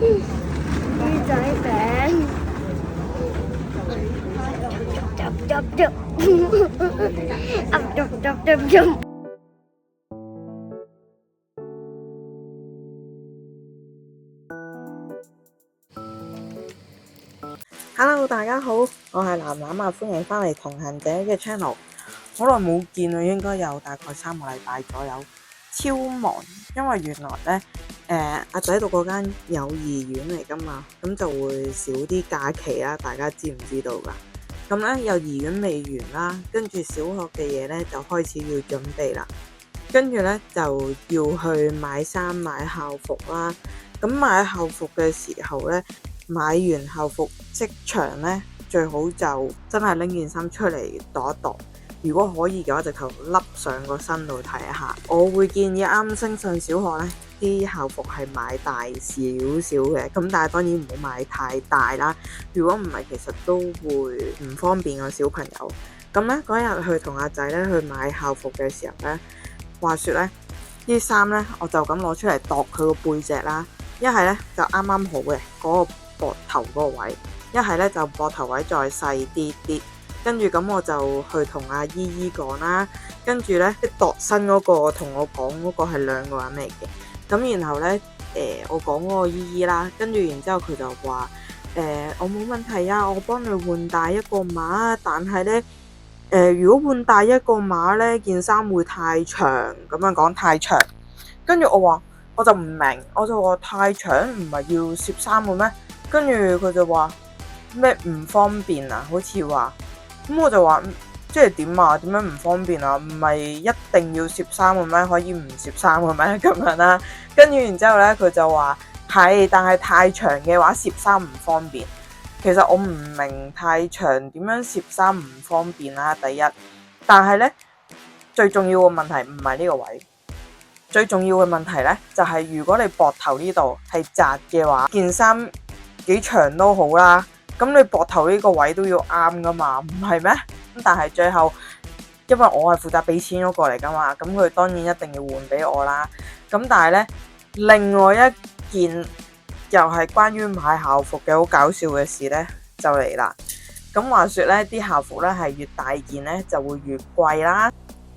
魚仔餅，執執執，執執執執。Hello，大家好，我係楠楠啊，歡迎翻嚟同行者嘅 channel。好耐冇見啦，應該有大概3個禮拜左右，超忙，因為原來呢，阿仔讀嗰間幼兒園嚟噶嘛，咁就會少啲假期啦，大家知唔知道噶？咁呢，幼兒園未完啦，跟住小學嘅嘢呢就開始要準備啦，跟住呢就要去買衫買校服啦。咁買校服嘅時候呢，買完校服即場呢，最好就真係拎件衫出嚟度一度。如果可以嘅話，直頭笠上個身度睇下。我會建議啱升上小學呢啲校服係買大少少嘅，咁但係當然唔好買太大啦。如果唔係，其實都會唔方便個小朋友。咁呢嗰日去同阿仔呢去買校服嘅時候呢，話說呢啲衫呢，我就咁攞出嚟度佢個背脊啦。一係呢就啱啱好嘅嗰個膊頭嗰個位，一係呢就膊頭位再細啲啲。跟住咁我就去同阿姨姨講啦，跟住呢度身嗰個同我講嗰個係兩個人嚟嘅。咁然後呢，我講嗰個姨姨啦，跟住然之後佢就話我冇問題啊，我幫你換大一個碼，但係呢，如果換大一個碼呢，件衫會太長，咁樣講太長。跟住我就唔明，我就話太長唔係要攝衫嘅咩？跟住佢就話咩唔方便啊，好似話。咁我就話即係點啊？點樣唔方便啊？唔係一定要攝衫嘅咩？可以唔攝衫嘅咩？咁樣啦。跟住然之後呢，佢就話係，但係太長嘅話攝衫唔方便。其實我唔明太長點樣攝衫唔方便啦。第一，但係呢，最重要嘅問題唔係呢個位，最重要嘅問題呢，就係如果你膊頭呢度係窄嘅話，件衫幾長都好啦。咁你膊頭呢個位都要啱噶嘛，唔係咩？咁但係最後，因為我係負責俾錢嗰個嚟噶嘛，咁佢當然一定要換俾我啦。咁但係呢，另外一件又係關於買校服嘅好搞笑嘅事呢，就嚟啦。咁話說呢啲校服呢係越大件呢就會越貴啦。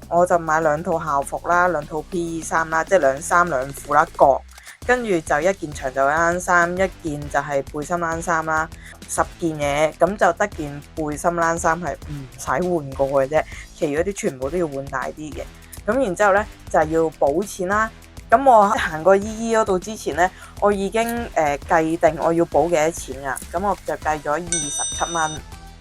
我就買2套校服啦，2套 PE 衫啦，即係2衫2褲啦各。跟住就一件長袖冷衫，一件就係背心冷衫啦，10件嘢，咁就得件背心冷衫係唔使換過嘅啫，其餘嗰啲全部都要換大啲嘅。咁然之後呢，就係要補錢啦。咁我行過姨姨嗰度之前呢，我已經計定我要補幾多錢呀。咁我就計咗27蚊。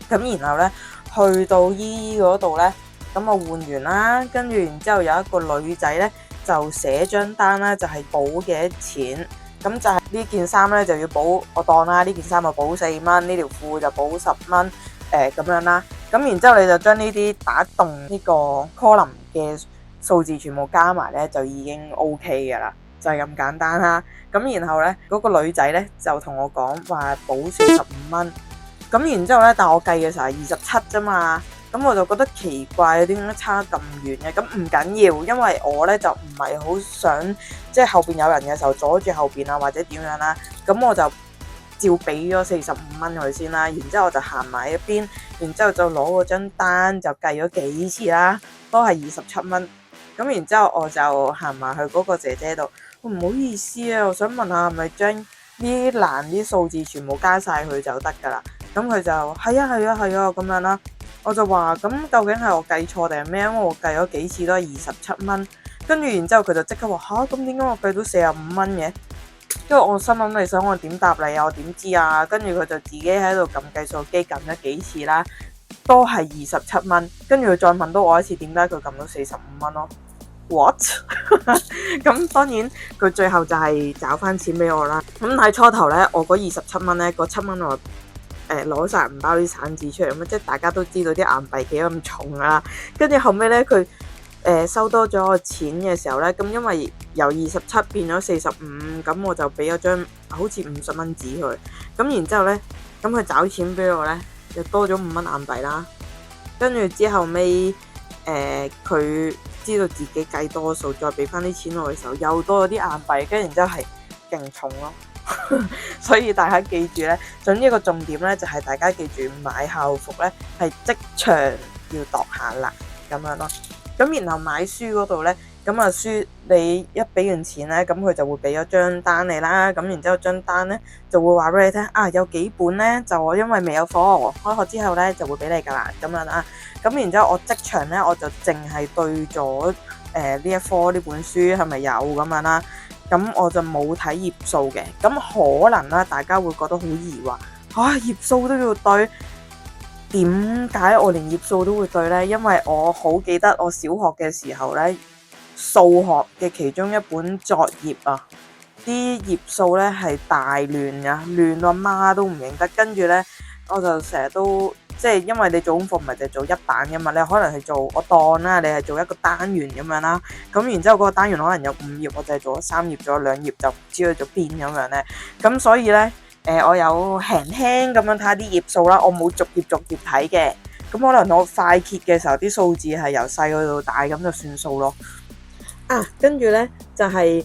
咁然後呢，去到姨姨嗰度呢，咁我換完啦，跟住然之後有一個女仔呢，就寫張單啦，就係補幾多錢，咁就係呢件衫咧就要補，我當啦呢件衫就補4蚊，呢條褲就補10蚊，咁樣啦。咁然之後你就將呢啲打動呢個 column 嘅數字全部加埋咧，就已經 OK 嘅啦，就係咁簡單啦。咁然後咧嗰個女仔咧就同我講話補45蚊，咁然之後咧，但我計嘅時候係27啫嘛。咁我就覺得奇怪，點解差咁遠嘅？咁唔緊要，因為我咧就唔係好想即係後邊有人嘅時候阻住後邊啊，或者點樣啦。咁我就照俾咗45蚊佢先啦。然之後我就行埋一邊，然之後就攞嗰張單就計咗幾次啦，都係27蚊。咁然之後我就行埋去嗰個姐姐度，唔好意思啊，我想問下係咪將呢欄啲數字全部加晒佢就得㗎啦？咁佢就係啊咁樣啦。我就話咁究竟係我計錯定係咩？因為我計咗幾次都係27蚊，跟住然之後佢就即刻話吓，咁點解我計到45蚊嘅？因為我心諗你想我點答你啊？我點知啊？跟住佢就自己喺度撳計數機撳咗幾次啦，都係27蚊。跟住佢再問多我一次，點解佢撳到45蚊咯？What？ 咁當然佢最後就係找翻錢俾我啦。咁喺初頭呢，我嗰27蚊呢，嗰7蚊我攞晒銀包啲散紙出嚟，咁即係大家都知道啲硬幣幾咁重啦。跟住後尾咧，佢收多咗個錢嘅時候咧，咁因為由27變咗45，咁我就俾咗張好似50蚊紙佢。咁然之後咧，咁佢找錢俾我咧，又多咗5蚊硬幣啦。跟住之後尾佢知道自己計多數，再俾翻啲錢我嘅時候，又多咗啲硬幣，跟住然之後係勁重咯。所以大家記住咧，總之一個重點咧就係大家記住買校服咧係即場要度下啦咁樣咯。咁然後買書嗰度咧，咁啊書你一俾完錢咧，咁佢就會俾咗張單你啦。咁然之後張單咧就會話俾你聽啊，有幾本咧就我因為未有貨，開學之後咧就會俾你㗎啦咁樣啦。咁然之後我即場咧我就淨係對咗呢一科呢本書係咪有咁樣啦。咁我就冇睇頁數嘅。咁可能啦，大家會覺得好疑惑，頁數都要對？點解我連頁數都會對呢？因為我好記得我小學嘅時候呢，數學嘅其中一本作業啊，啲頁數呢係大亂㗎，亂到媽都唔認得。跟住呢，我就成日都即係因為你做功課唔係就做一版㗎嘛，你可能係做我當啦，你係做一個單元咁樣啦。咁然之後嗰個單元可能有5頁，我就係做咗3頁，做咗2頁就唔知去咗邊咁樣呢。咁所以呢。我有輕輕咁樣睇下啲頁數啦，我冇逐頁睇嘅。咁可能我快揭嘅時候，啲數字係由細去到大咁就算數咯。跟住呢，就係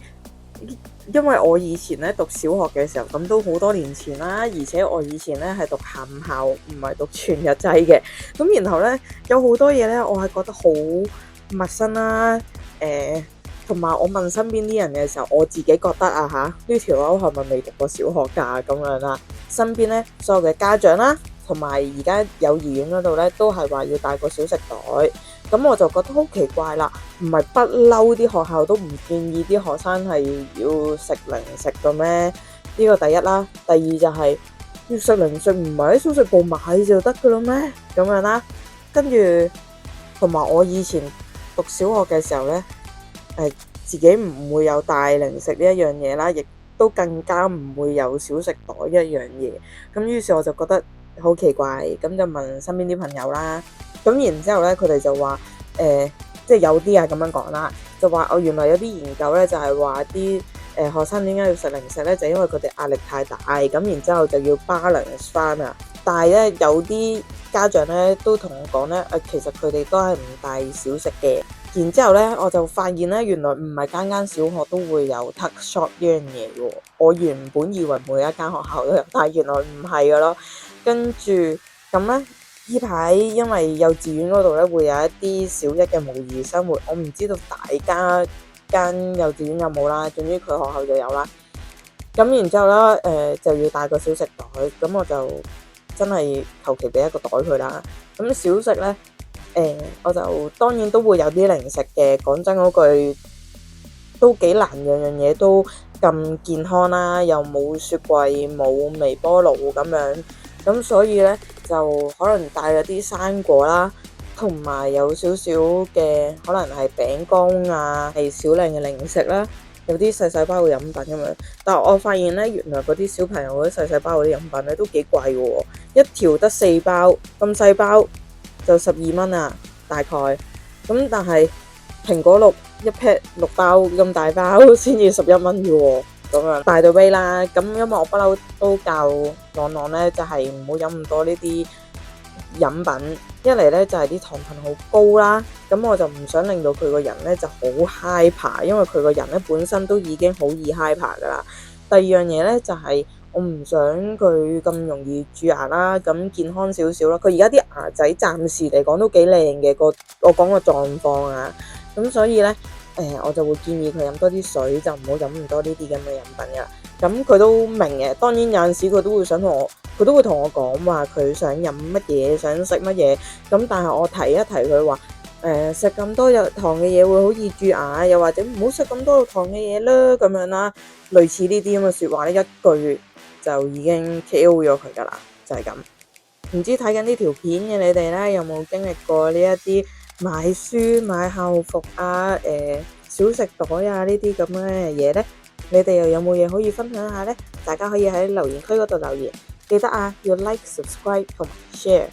因為我以前咧讀小學嘅時候，咁都好多年前啦，而且我以前咧係讀下午校，唔係讀全日制嘅。咁然後呢，有好多嘢呢，我係覺得好陌生啦，同埋我問身邊啲人嘅時候，我自己覺得呢條友係咪未讀過小學㗎咁樣啦？身邊咧所有嘅家長啦，同埋而家幼兒園嗰度咧，都係話要帶個小食袋。咁我就覺得好奇怪啦，唔係不嬲啲學校都唔建議啲學生係要食零食嘅咩？呢個第一啦，第二就係要食零食唔係喺小食部買就得㗎啦咩？咁樣啦，跟住同埋我以前讀小學嘅時候咧。自己唔會有帶零食呢一樣嘢啦，亦都更加唔會有小食袋一樣嘢。咁於是我就覺得好奇怪，咁就問身邊啲朋友啦。咁然之後咧，佢哋就話即係有啲咁樣講啦，就話原來有啲研究咧，就係話啲學生點解要食零食咧，就因為佢哋壓力太大，咁然之後就要 balance 翻啊。但係咧有啲家長咧都同我講咧，其實佢哋都係唔帶小食嘅。然之後咧，我就發現咧，原來唔係間間小學都會有 tuck shop 呢樣嘢喎。我原本以為每一間學校都有，但係原來唔係噶咯。跟住咁咧，呢排因為幼稚園嗰度咧會有一啲小一嘅模擬生活，我唔知道大家間幼稚園有冇啦。總之佢學校就有啦。咁然之後咧，就要帶個小食袋，咁我就真係求其俾一個袋佢啦。咁小食咧。我就當然都會有啲零食嘅，講真嗰句都幾難，樣樣嘢都咁健康啦，又冇雪櫃冇微波爐咁樣，咁所以呢，就可能帶咗啲生果啦，同埋有少少嘅可能係餅乾啊，係少量嘅零食啦，有啲細細包嘅飲品咁樣。但係我發現呢，原來嗰啲小朋友嗰啲細細包嗰啲飲品呢都幾貴嘅喎，一條得4包，咁細包就12蚊啊，大概咁。但係蘋果綠一 pack 6包咁大包先至11蚊嘅喎，咁樣大到尾啦。咁因為我不嬲都教朗朗咧，就係唔好飲咁多呢啲飲品。一嚟咧就係啲糖分好高啦，咁我就唔想令到佢個人咧就好 hyper，因為佢個人咧本身都已經好易 hyper 噶啦。第二樣嘢咧就係我唔想佢咁容易蛀牙啦，咁健康少少啦。佢而家啲牙仔暫時嚟講都幾靚嘅，我講個狀況啊。咁所以咧，我就會建議佢飲多啲水，就唔好飲咁多呢啲咁嘅飲品噶啦。咁佢都明嘅，當然有陣時佢都會同我講話佢想飲乜嘢，想食乜嘢。咁但係我提一提佢話，食咁多有糖嘅嘢會好易蛀牙，又或者唔好食咁多有糖嘅嘢啦，咁樣啦，類似呢啲咁嘅説話咧，一句就已經 KO 咗佢噶啦，就係咁。唔知睇緊呢條片嘅你哋咧，有冇經歷過呢一啲買書、買校服啊、小食袋啊呢啲咁嘅嘢咧？你哋又有冇嘢可以分享下咧？大家可以喺留言區嗰度留言，記得要 like、subscribe 同埋 share。